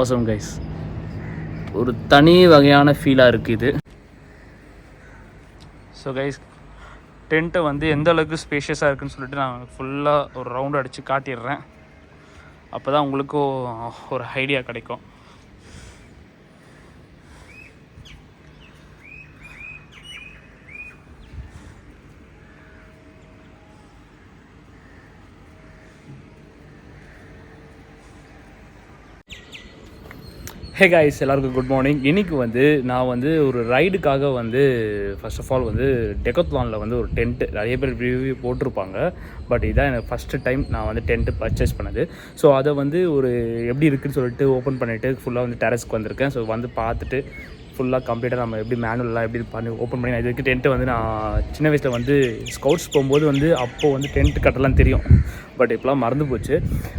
Awesome guys. ஒரு தனி வகையான ஃபீலாக இருக்குது இது. ஸோ கைஸ், டென்ட்டை வந்து எந்த அளவுக்கு ஸ்பேஷியஸாக இருக்குதுன்னு சொல்லிட்டு நான் ஃபுல்லாக ஒரு ரவுண்டு அடித்து காட்டிடுறேன். அப்போ தான் உங்களுக்கும் ஒரு ஐடியா கிடைக்கும். ஹே காய்ஸ், எல்லாருக்கும் குட் மார்னிங். இன்றைக்கி வந்து நான் வந்து ஒரு ரைடுக்காக வந்து ஃபர்ஸ்ட் ஆஃப் ஆல் வந்து டெக்கத்லானில் வந்து ஒரு டென்ட்டு நிறைய பேர் ரிவ்யூ போட்டிருப்பாங்க. பட் இதான் எனக்கு ஃபஸ்ட்டு டைம் நான் வந்து டென்ட்டு பர்ச்சேஸ் பண்ணது. ஸோ அதை வந்து ஒரு எப்படி இருக்குதுன்னு சொல்லிட்டு ஓப்பன் பண்ணிவிட்டு ஃபுல்லாக வந்து டெரஸ்க்கு வந்திருக்கேன். ஸோ வந்து பார்த்துட்டு ஃபுல்லாக கம்ப்ளீட்டாக நம்ம எப்படி மேனுவலாக எப்படி பண்ணி ஓப்பன் பண்ணி இது வரைக்கும் டென்ட்டு வந்து நான் சின்ன வயசில் வந்து ஸ்கவுட்ஸ் போகும்போது வந்து அப்போது வந்து டென்ட் கட்டலாம் தெரியும். பட் இப்போலாம் மறந்து போச்சு.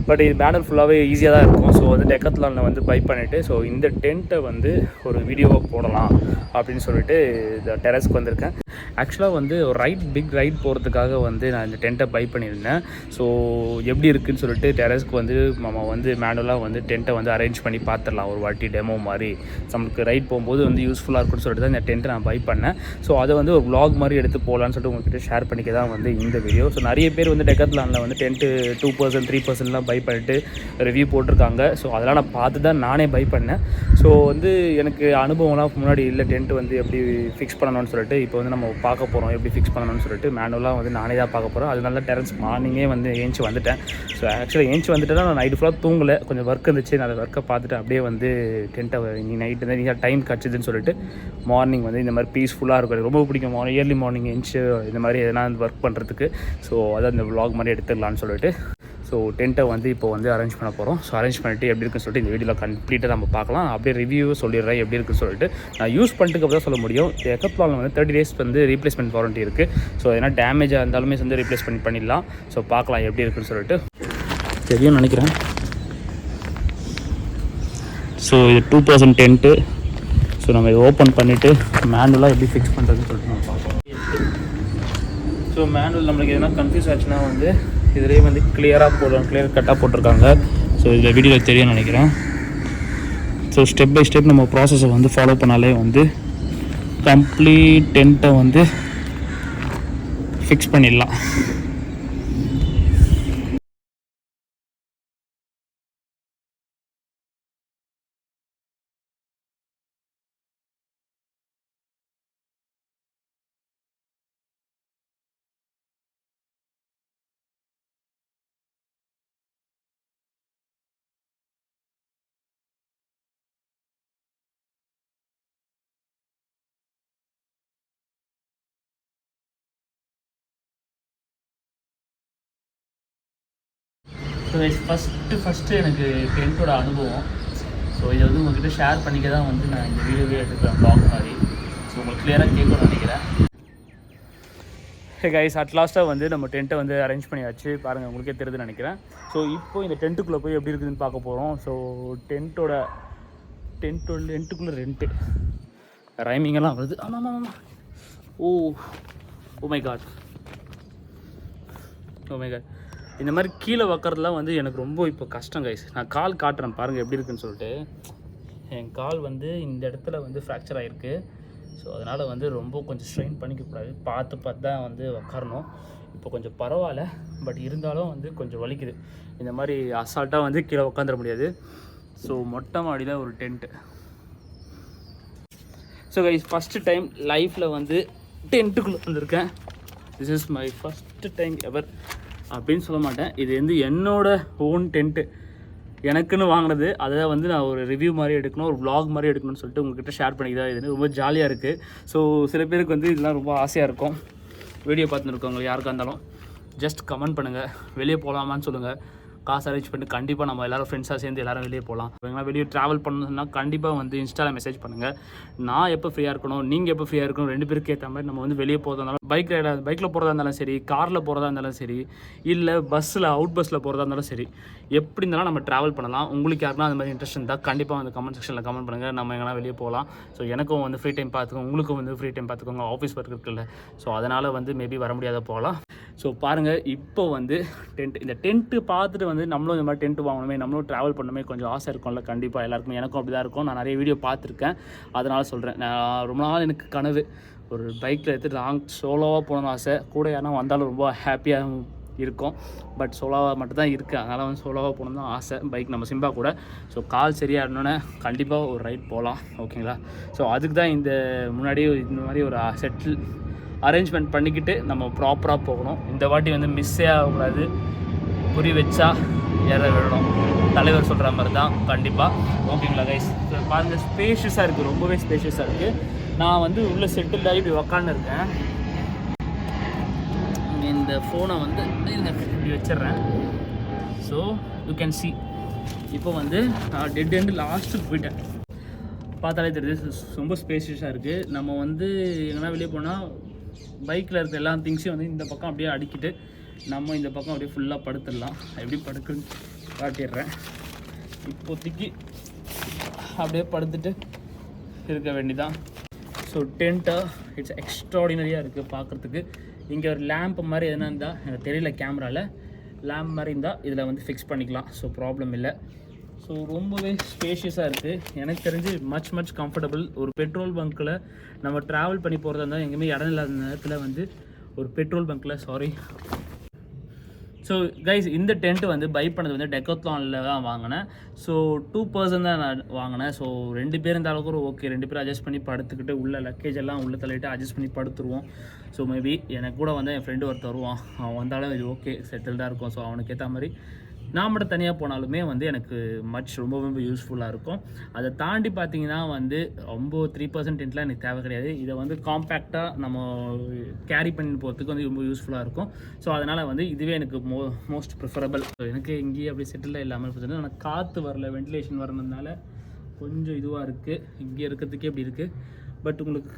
பட் இது பேனர் ஃபுல்லாகவே ஈஸியாக தான் இருக்கும். ஸோ வந்து டெக்கத்லானில் வந்து பை பண்ணிவிட்டு ஸோ இந்த டென்ட்டை வந்து ஒரு வீடியோவாக போடலாம் அப்படின்னு சொல்லிட்டு இந்த டெரஸ்க்கு வந்திருக்கேன். ஆக்சுவலாக வந்து ஒரு பிக் ரைட் போகிறதுக்காக வந்து நான் இந்த டென்ட்டை பை பண்ணியிருந்தேன். ஸோ எப்படி இருக்குதுன்னு சொல்லிட்டு டெரஸ்க்கு வந்து நம்ம வந்து மேனுவலாக வந்து டென்ட்டை வந்து அரேஞ்ச் பண்ணி பார்த்துடலாம் ஒரு வாட்டி டெமோ மாதிரி. நம்மளுக்கு ரைட் போகும்போது வந்து யூஸ்ஃபுல்லாக இருக்குன்னு சொல்லிட்டு தான் இந்த டென்ட்டை நான் பை பண்ணேன். ஸோ அதை வந்து ஒரு vlog மாதிரி எடுத்து போகலான்னு சொல்லிட்டு உங்கள்கிட்ட ஷேர் பண்ணிக்க தான் வந்து இந்த வீடியோ. ஸோ நிறைய பேர் வந்து டெக்கத்லானில் வந்து டென்ட்டு 2% 3%லாம் பை பண்ணிட்டு ரிவ்யூ போட்டிருக்காங்க. ஸோ அதெல்லாம் நான் பார்த்து தான் நானே பை பண்ணேன். ஸோ வந்து எனக்கு அனுபவம்லாம் முன்னாடி இல்லை டென்ட்டு வந்து எப்படி ஃபிக்ஸ் பண்ணணும்னு சொல்லிட்டு இப்போ வந்து நம்ம பார்க்க போகிறோம் எப்படி ஃபிக்ஸ் பண்ணணும்னு சொல்லிட்டு மேனுவலாக வந்து நானே தான் பார்க்க போகிறோம். அதனால டெரன்ஸ் மார்னிங்கே வந்து ஏஞ்சி வந்துட்டேன். ஸோ ஆக்சுவலாக ஏஞ்சி வந்துட்டேன்னா நான் நைட்டு ஃபுல்லாக தூங்கலை, கொஞ்சம் ஒர்க் இருந்துச்சு. நான் அதை ஒர்க்கை பார்த்துட்டு அப்படியே வந்து டென்ட்டை நீ நைட்டு தான் நீங்கள் டைம் கிடச்சிதுன்னு சொல்லிட்டு மார்னிங் வந்து இந்த மாதிரி பீஸ்ஃபுல்லாக இருக்கும். எனக்கு ரொம்ப பிடிக்கும் ஏர்லி மார்னிங் ஏஞ்சி இந்த மாதிரி எதனா ஒர்க் பண்ணுறதுக்கு. ஸோ அதை இந்த vlog மாதிரி எடுத்துடலான்னு சொல்லிட்டு ஸோ டென்ட்டை வந்து இப்போ வந்து அரேஞ்ச் பண்ண போகிறோம். ஸோ அரேஞ்ச் பண்ணிவிட்டு எப்படி இருக்குன்னு சொல்லிட்டு இந்த வீடியோவில் கம்ப்ளீட்டாக நம்ம பார்க்கலாம். அப்படியே ரிவ்யூ சொல்லிடுறேன் எப்படி இருக்குன்னு சொல்லிட்டு. நான் யூஸ் பண்ணிட்டு தான் சொல்ல முடியும். டெக்கத்லானில் வந்து 30 days வந்து ரீப்ளேஸ்மெண்ட் வாரண்ட்டி இருக்குது. ஸோ எதனா டேமேஜாக இருந்தாலுமே வந்து ரீப்ளேஸ்மெண்ட் பண்ணிடலாம். ஸோ பார்க்கலாம் எப்படி இருக்குன்னு சொல்லிட்டு. தெரியும்னு நினைக்கிறேன். ஸோ இது 2% டென்ட்டு. ஸோ நம்ம இதை ஓப்பன் பண்ணிவிட்டு மேனுவலாக எப்படி ஃபிக்ஸ் பண்ணுறதுன்னு சொல்லிட்டு நம்ம பார்ப்போம். ஸோ மேனுவல் நம்மளுக்கு எதனா கன்ஃபியூஸ் ஆச்சுன்னா வந்து இதிலே வந்து கிளியர் கட்டாக போட்டிருக்காங்க. ஸோ இதில் வீடியோவில் தெரியும்னு நினைக்கிறேன். ஸோ ஸ்டெப் பை ஸ்டெப் நம்ம ப்ராசஸை வந்து ஃபாலோ பண்ணாலே வந்து கம்ப்ளீட் டென்ட்டை வந்து ஃபிக்ஸ் பண்ணிடலாம். ஸோ ஃபஸ்ட்டு எனக்கு டென்ட்டோட அனுபவம். ஸோ இதை வந்து உங்கள்கிட்ட ஷேர் பண்ணிக்க தான் வந்து நான் இந்த வீடியோவே எடுத்துக்கிறேன் vlog மாதிரி. ஸோ உங்களுக்கு கிளியராக கேட்கணும்னு நினைக்கிறேன். ஹே கைஸ், அட்லாஸ்ட்டாக வந்து நம்ம டென்ட்டை வந்து அரேஞ்ச் பண்ணியாச்சு. பாருங்கள், உங்களுக்கே தெரியுதுன்னு நினைக்கிறேன். ஸோ இப்போ இந்த டென்ட்டுக்குள்ளே போய் எப்படி இருக்குதுன்னு பார்க்க போகிறோம். ஸோ டென்ட்டுக்குள்ளே ரெண்ட்டு ரைமிங்கெல்லாம் வருது. ஆமாம். Oh my god. இந்த மாதிரி கீழே வைக்கிறதுலாம் வந்து எனக்கு ரொம்ப இப்போ கஷ்டம் கைஸ். நான் கால் காட்டுறேன் பாருங்கள் எப்படி இருக்குன்னு சொல்லிட்டு. என் கால் வந்து இந்த இடத்துல வந்து ஃப்ராக்சர் ஆகிருக்கு. ஸோ அதனால் வந்து ரொம்ப கொஞ்சம் ஸ்ட்ரெயின் பண்ணிக்கக்கூடாது, பார்த்து தான் வந்து உட்காரணும். இப்போ கொஞ்சம் பரவாயில்ல, பட் இருந்தாலும் வந்து கொஞ்சம் வலிக்குது. இந்த மாதிரி அசால்ட்டாக வந்து கீழே உட்காந்துட முடியாது. ஸோ மொட்டை மாடியில் ஒரு tent. So guys, first time லைஃப்பில் வந்து டென்ட்டுக்குள்ளே வந்திருக்கேன். This is my first time ever அப்படின்னு சொல்ல மாட்டேன். இது வந்து என்னோட ஓன் டென்ட்டு, எனக்குன்னு வாங்கினது. அதை வந்து நான் ஒரு ரிவ்யூ மாதிரி எடுக்கணும், ஒரு vlog மாதிரி எடுக்கணும்னு சொல்லிட்டு உங்கள்கிட்ட ஷேர் பண்ணிக்கிதான். இது ரொம்ப ஜாலியாக இருக்குது. ஸோ சில பேருக்கு வந்து இதெல்லாம் ரொம்ப ஆசையாக இருக்கும். வீடியோ பார்த்துன்னு இருக்கவங்க யாருக்காக இருந்தாலும் ஜஸ்ட் கமெண்ட் பண்ணுங்கள், வெளியே போகலாமான்னு சொல்லுங்கள். காசு அரேஞ்ச் பண்ணிட்டு கண்டிப்பாக நம்ம எல்லோரும் ஃப்ரெண்ட்ஸாக சேர்ந்து எல்லோரும் வெளியே போகலாம். வெளியே ட்ராவல் பண்ணணும்னா கண்டிப்பாக வந்து இன்ஸ்டாவில் மெசேஜ் பண்ணுங்கள். நான் எப்போ ஃப்ரீயாக இருக்கணும், நீங்கள் எப்போ ஃப்ரீயாக இருக்கணும், 2 பேருக்கு ஏற்ற மாதிரி நம்ம வந்து வெளியே போகிறதா இருந்தாலும் பைக்கில் போகிறதா இருந்தாலும் சரி, காரில் போகிறதா இருந்தாலும் சரி, இல்லை அவுட் பஸ்ஸில் போகிறதா இருந்தாலும் சரி, எப்படி இருந்தாலும் நம்ம ட்ராவல் பண்ணலாம். உங்களுக்கு யாருன்னா அந்த மாதிரி இன்ட்ரெஸ்ட் இருந்தால் கண்டிப்பாக வந்து கமெண்ட் செக்ஷனில் கமெண்ட் பண்ணுங்கள். நம்ம எங்கன்னா வெளியே போகலாம். ஸோ எனக்கும் வந்து ஃப்ரீ டைம் பார்த்துக்கோங்க, உங்களுக்கும் வந்து ஃப்ரீ டைம் பார்த்துக்கோங்க. ஆஃபீஸ் ஒர்க் இருக்குல்ல, ஸோ அதனால் வந்து மேபி வர முடியாத போகலாம். ஸோ பாருங்கள் இப்போ வந்து இந்த டென்ட்டு பார்த்துட்டு வந்து நம்மளும் இந்த மாதிரி டென்ட்டு வாங்கணுமே, நம்மளும் ட்ராவல் பண்ணணுமே கொஞ்சம் ஆசை இருக்கும்ல. கண்டிப்பாக எல்லாருக்குமே, எனக்கும் அப்படி தான் இருக்கும். நான் நிறைய வீடியோ பார்த்துருக்கேன், அதனால் சொல்கிறேன். நான் ரொம்ப நாள் எனக்கு கனவு ஒரு பைக்கில் எடுத்து லாங் சோலோவாக போகணுன்னு ஆசை. கூட யாரா வந்தாலும் ரொம்ப ஹாப்பியாக இருக்கும். பட் சோலோவாக மட்டும் தான் இருக்குது, அதனால் வந்து சோலோவாக போகணுன்னு தான் ஆசை பைக் நம்ம சிம்பா கூட. ஸோ கால் சரியாகணுன்னே கண்டிப்பாக ஒரு ரைட் போகலாம், ஓகேங்களா? ஸோ அதுக்கு தான் இந்த முன்னாடியே இந்த மாதிரி ஒரு செட்டில் அரேஞ்ச்மெண்ட் பண்ணிக்கிட்டு நம்ம ப்ராப்பராக போகணும். இந்த வாட்டி வந்து மிஸ்ஸே ஆகக்கூடாது, குறி வச்சா ஏற விடணும், தலைவர் சொல்கிற மாதிரி தான் கண்டிப்பாக, ஓகேங்களா கைஸ்? பாருங்கள், ஸ்பேஷியஸாக இருக்குது, ரொம்பவே ஸ்பேஷியஸாக இருக்குது. நான் வந்து உள்ளே செட்டில் ஆகி இப்படி உக்காந்துருக்கேன். இந்த ஃபோனை வந்து இப்படி வச்சிட்றேன். ஸோ யூ கேன் சி இப்போ வந்து நான் டெட் எண்டு லாஸ்ட்டுக்கு போயிட்டேன். பார்த்தாலே தெரியுது, ரொம்ப ஸ்பேஷியஸாக இருக்குது. நம்ம வந்து எங்கன்னா வெளியே போனால் பைக்கில் இருக்க எல்லா திங்ஸையும் வந்து இந்த பக்கம் அப்படியே அடிக்கிட்டு நம்ம இந்த பக்கம் அப்படியே ஃபுல்லாக படுத்துடலாம். எப்படி படுக்குன்னு காட்டிடுறேன். இப்போதைக்கு அப்படியே படுத்துட்டு இருக்க வேண்டிதான். ஸோ டென்ட்டாக இட்ஸ் எக்ஸ்ட்ராடினரியாக இருக்குது பார்க்குறதுக்கு. இங்கே ஒரு லேம்ப் மாதிரி எதுனா இருந்தால், எனக்கு தெரியல கேமராவில், லேம்ப் மாதிரி இருந்தால் இதில் வந்து ஃபிக்ஸ் பண்ணிக்கலாம். ஸோ ப்ராப்ளம் இல்லை. ஸோ ரொம்பவே ஸ்பேஷியஸாக இருக்குது. எனக்கு தெரிஞ்சு மச் கம்ஃபர்டபுள். ஒரு பெட்ரோல் பங்க்கில் நம்ம ட்ராவல் பண்ணி போகிறதா இருந்தால் எங்கேயுமே இடம் இல்லாத நேரத்தில் வந்து ஒரு பெட்ரோல் பங்க்கில் ஸோ கைஸ், இந்த டென்ட்டு வந்து பை பண்ணது வந்து டெக்கத்லானில் தான் வாங்கினேன். ஸோ 2 பர்சன் தான் நான் வாங்கினேன். ஸோ 2 பேர் இந்த அளவுக்கு ஓகே, 2 பேரும் அட்ஜஸ்ட் பண்ணி படுத்துக்கிட்டு உள்ள லக்கேஜ் எல்லாம் உள்ளே தள்ளிட்டு அட்ஜஸ்ட் பண்ணி படுத்துருவோம். ஸோ மேபி எனக்கு கூட வந்து என் ஃப்ரெண்டு ஒருத்தர் வருவான், அவன் வந்தாலும் இது ஓகே செட்டில்டாக இருக்கும். ஸோ அவனுக்கு ஏற்ற மாதிரி நான் மட்டும் தனியாக போனாலுமே வந்து எனக்கு ரொம்ப யூஸ்ஃபுல்லாக இருக்கும். அதை தாண்டி பார்த்தீங்கன்னா வந்து ரொம்ப 3% டென்ட்லாம் எனக்கு தேவை கிடையாது. இதை வந்து காம்பேக்டாக நம்ம கேரி பண்ணி போகிறதுக்கு வந்து ரொம்ப யூஸ்ஃபுல்லாக இருக்கும். ஸோ அதனால் வந்து இதுவே எனக்கு மோஸ்ட் ப்ரிஃபரபிள். எனக்கு இங்கேயே அப்படி செட்டிலாக இல்லாமல் பார்த்தீங்கன்னா எனக்கு காற்று வரல, வென்டிலேஷன் வரணுனால கொஞ்சம் இதுவாக இருக்குது. இங்கே இருக்கிறதுக்கே இப்படி இருக்குது. பட் உங்களுக்கு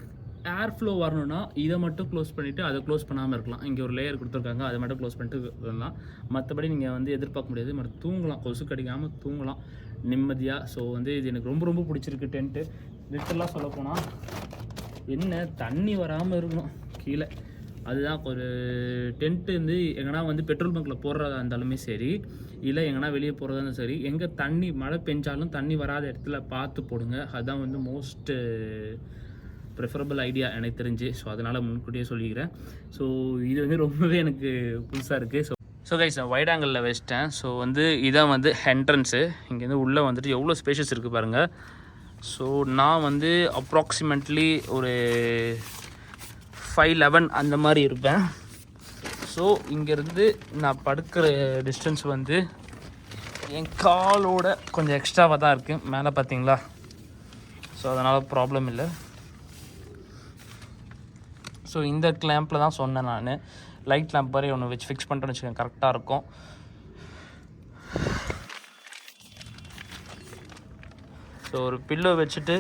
ஏர் ஃப்ளோ வரணும்னா இதை மட்டும் க்ளோஸ் பண்ணிவிட்டு அதை க்ளோஸ் பண்ணாமல் இருக்கலாம். இங்கே ஒரு லேயர் கொடுத்துருக்காங்க, அதை மட்டும் க்ளோஸ் பண்ணிட்டு வரலாம். மற்றபடி நீங்கள் வந்து எதிர்பார்க்க முடியாது. மட்டும் தூங்கலாம், கொசு கடிக்காமல் தூங்கலாம் நிம்மதியாக. ஸோ வந்து இது எனக்கு ரொம்ப பிடிச்சிருக்கு டென்ட்டு. லிட்டரலாக சொல்லப்போனால் என்ன தண்ணி வராமல் இருக்கணும் கீழே, அதுதான் ஒரு டென்ட்டு. வந்து எங்கன்னா வந்து பெட்ரோல் பங்க்கில் போடுறதா இருந்தாலுமே சரி, இல்லை எங்கன்னா வெளியே போகிறதா இருந்தாலும் சரி, எங்கே தண்ணி மழை பெஞ்சாலும் தண்ணி வராத இடத்துல பார்த்து போடுங்க. அதுதான் வந்து மோஸ்ட்டு ப்ரிஃபரபிள் ஐடியா எனக்கு தெரிஞ்சு. ஸோ அதனால் முன்கூட்டியே சொல்லிக்கிறேன். ஸோ இது வந்து ரொம்பவே எனக்கு புதுசாக இருக்குது. ஸோ கைஸ், நான் வைட் ஆங்கிளில் வச்சிட்டேன். ஸோ வந்து இதான் வந்து என்ட்ரன்ஸு. இங்கேருந்து உள்ளே வந்துட்டு எவ்வளோ ஸ்பேஷஸ் இருக்குது பாருங்கள். ஸோ நான் வந்து அப்ராக்சிமேட்லி ஒரு 5'11" அந்த மாதிரி இருப்பேன். ஸோ இங்கேருந்து நான் படுக்கிற டிஸ்டன்ஸ் வந்து என் காலோட கொஞ்சம் எக்ஸ்ட்ராவாக தான் இருக்குது மேலே, பார்த்தீங்களா? ஸோ அதனால் ப்ராப்ளம் இல்லை. ஸோ இந்த லேம்பில் தான் சொன்னேன் நான், லைட் லேம்ப் மாதிரி ஒன்று வச்சு ஃபிக்ஸ் பண்ணிட்டேன்னு வச்சுக்கோங்க, கரெக்டாக இருக்கும். ஸோ ஒரு பில்லோ வச்சுட்டு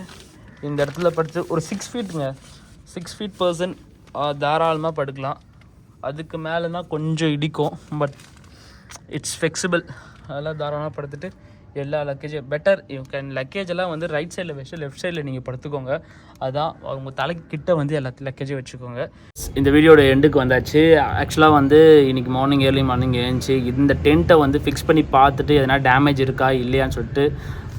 இந்த இடத்துல படுத்து ஒரு 6 ஃபீட்டுங்க, 6 ஃபீட் பர்சன் தாராளமாக படுக்கலாம். அதுக்கு மேலேனா கொஞ்சம் இடிக்கும், பட் இட்ஸ் ஃப்ளெக்சிபிள். அதெல்லாம் தாராளமாக படுத்துட்டு எல்லா லக்கேஜும் பெட்டர். லக்கேஜ் எல்லாம் வந்து ரைட் சைடில் வச்சு லெஃப்ட் சைடில் நீங்கள் படுத்துக்கோங்க. அதான் உங்கள் தலைக்கிட்ட வந்து எல்லா லக்கேஜும் வச்சுக்கோங்க. இந்த வீடியோட எண்டுக்கு வந்தாச்சு. ஆக்சுவலாக வந்து இன்றைக்கி ஏர்லி மார்னிங் எழுந்துச்சு இந்த டென்ட்டை வந்து ஃபிக்ஸ் பண்ணி பார்த்துட்டு எதனா டேமேஜ் இருக்கா இல்லையான்னு சொல்லிட்டு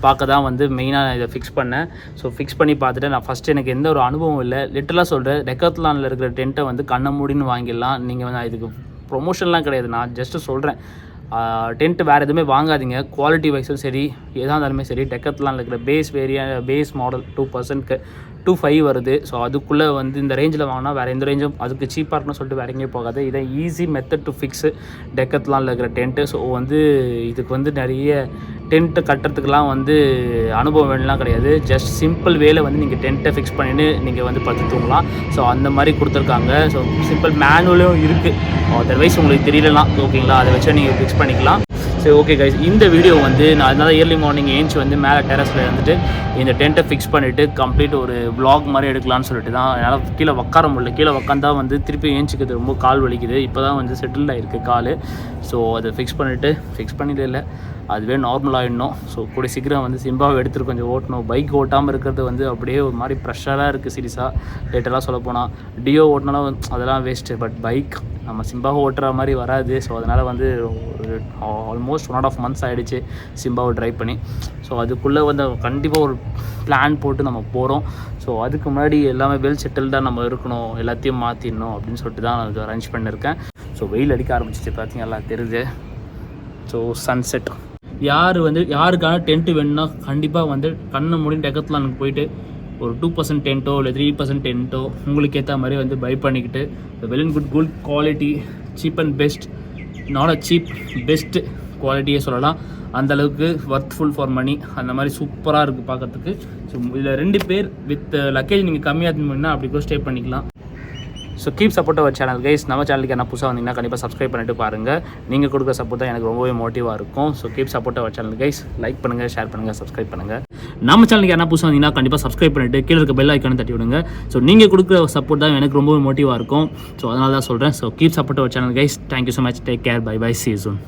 பார்க்க தான் வந்து மெயினாக இதை ஃபிக்ஸ் பண்ணேன். ஸோ ஃபிக்ஸ் பண்ணி பார்த்துட்டு நான் ஃபஸ்ட்டு எனக்கு எந்த ஒரு அனுபவம் இல்லை. லிட்டரலாக சொல்கிறேன், டெக்கத்லானில் இருக்கிற டென்ட்டை வந்து கண்ண மூடின்னு வாங்கிடலாம். நீங்கள் வந்து இதுக்கு ப்ரொமோஷன்லாம் கிடையாது, நான் ஜஸ்ட்டு சொல்கிறேன். டென்ட்டு வேறு எதுவுமே வாங்காதீங்க. குவாலிட்டி வைஸும் சரி, எதாக இருந்தாலுமே சரி, டெக்கத்லானில் இருக்கிற பேஸ் மாடல் 2%க்கு 2.5 வருது. ஸோ அதுக்குள்ளே வந்து இந்த ரேஞ்சில் வாங்கினா வேறு எந்த ரேஞ்சும் அதுக்கு சீப்பாக இருக்குன்னு சொல்லிட்டு வேறு எங்கேயும் போகாது. இதை ஈஸி மெத்தட் டு ஃபிக்ஸு டெக்கத்லானில் இருக்கிற டென்ட்டு. ஸோ வந்து இதுக்கு வந்து நிறைய டென்ட்டு கட்டுறதுக்கெலாம் வந்து அனுபவம் வேணும்லாம் கிடையாது. ஜஸ்ட் சிம்பிள் வேலை வந்து நீங்கள் டென்ட்டை ஃபிக்ஸ் பண்ணிவிட்டு நீங்கள் வந்து படுத்து தூங்கலாம். ஸோ அந்த மாதிரி கொடுத்துருக்காங்க. ஸோ சிம்பிள் மேனுவலும் இருக்குது, அதர்வைஸ் உங்களுக்கு தெரியலாம், ஓகேங்களா? அதை வச்சு நீங்கள் ஃபிக்ஸ் பண்ணிக்கலாம். சரி, ஓகே கைஸ், இந்த வீடியோ வந்து நான் அதனால ஏர்லி மார்னிங் ஏஞ்சி வந்து மேலே டெரஸில் வந்துட்டு இந்த டென்ட்டை ஃபிக்ஸ் பண்ணிவிட்டு கம்ப்ளீட் ஒரு vlog மாதிரி எடுக்கலான்னு சொல்லிட்டு தான். என்னால் கீழே உட்கார முடியல. கீழே உட்காந்தா வந்து திருப்பி ஏஞ்சிக்கிறது ரொம்ப கால் வலிக்குது. இப்போ தான் வந்து செட்டில்ட் ஆகிருக்கு கால். ஸோ அதை ஃபிக்ஸ் பண்ணிட்டு இல்லை, அதுவே நார்மல் ஆகிடணும். ஸோ கூட சீக்கிரம் வந்து சிம்பாவை எடுத்துகிட்டு கொஞ்சம் ஓட்டணும். பைக் ஓட்டாமல் இருக்கிறது வந்து அப்படியே ஒரு மாதிரி ப்ரெஷராக இருக்குது சீரியஸாக. லேட்டெல்லாம் சொல்ல போனால் டியோ ஓட்டினாலும் அதெல்லாம் வேஸ்ட்டு. பட் பைக் நம்ம சிம்பாவை ஓட்டுற மாதிரி வராது. ஸோ அதனால் வந்து ஒரு ஆல்மோஸ்ட் 1.5 months ஆகிடுச்சு சிம்பாவை ட்ரைவ் பண்ணி. ஸோ அதுக்குள்ளே வந்து கண்டிப்பாக ஒரு பிளான் போட்டு நம்ம போகிறோம். ஸோ அதுக்கு முன்னாடி எல்லாமே வெல் செட்டில்டாக நம்ம இருக்கணும், எல்லாத்தையும் மாற்றிடணும் அப்படின்னு சொல்லிட்டு தான் நான் அரேஞ்ச் பண்ணியிருக்கேன். ஸோ வெயில் அடிக்க ஆரம்பிச்சிச்சு பார்த்தீங்களா, தெரியுது. So sunset. யாருக்கான டென்ட்டு வேணும்னா கண்டிப்பாக வந்து கண்ணை மூடி டெக்கத்லானுக்கு போயிட்டு ஒரு 2% டென்ட்டோ இல்லை 3% டென்ட்டோ உங்களுக்கு ஏற்ற மாதிரி வந்து பை பண்ணிக்கிட்டு well and good quality, cheap and best, not a cheap, best குவாலிட்டியே சொல்லலாம். அந்தளவுக்கு ஒர்த்ஃபுல் ஃபார் மணி, அந்த மாதிரி சூப்பராக இருக்குது பார்க்கறதுக்கு. ஸோ இதில் 2 பேர் வித் லக்கேஜ் நீங்கள் கம்மியாக இருந்தீங்கன்னா அப்படி கூட ஸ்டே பண்ணிக்கலாம். So keep support our channel guys. நம்ம சேனலுக்கு என்ன புதுசாக வந்தீங்கன்னா கண்டிப்பாக சப்ஸ்கிரைப் பண்ணிட்டு பாருங்கள். நீங்கள் கொடுக்குற சப்போர்ட் தான் எனக்கு ரொம்பவே மோட்டிவாக இருக்கும். So keep support our channel guys. Like பண்ணுங்கள், ஷேர் பண்ணுங்கள், சப்ஸ்கிரைப் பண்ணுங்கள். நம்ம சேனலுக்கு என்ன புதுசாக வந்தீங்கன்னா கண்டிப்பாக சப்ஸ்கிரைப் பண்ணிட்டு கீழே இருக்க பெல் ஐக்கானை தட்டி விடுங்க. ஸோ நீங்கள் கொடுக்குற சப்போர்ட் தான் எனக்கு ரொம்பவே மோட்டிவாக இருக்கும். ஸோ அதனால தான் சொல்கிறேன். So keep support our channel guys. Thank you so much. Take care. Bye bye. See you soon.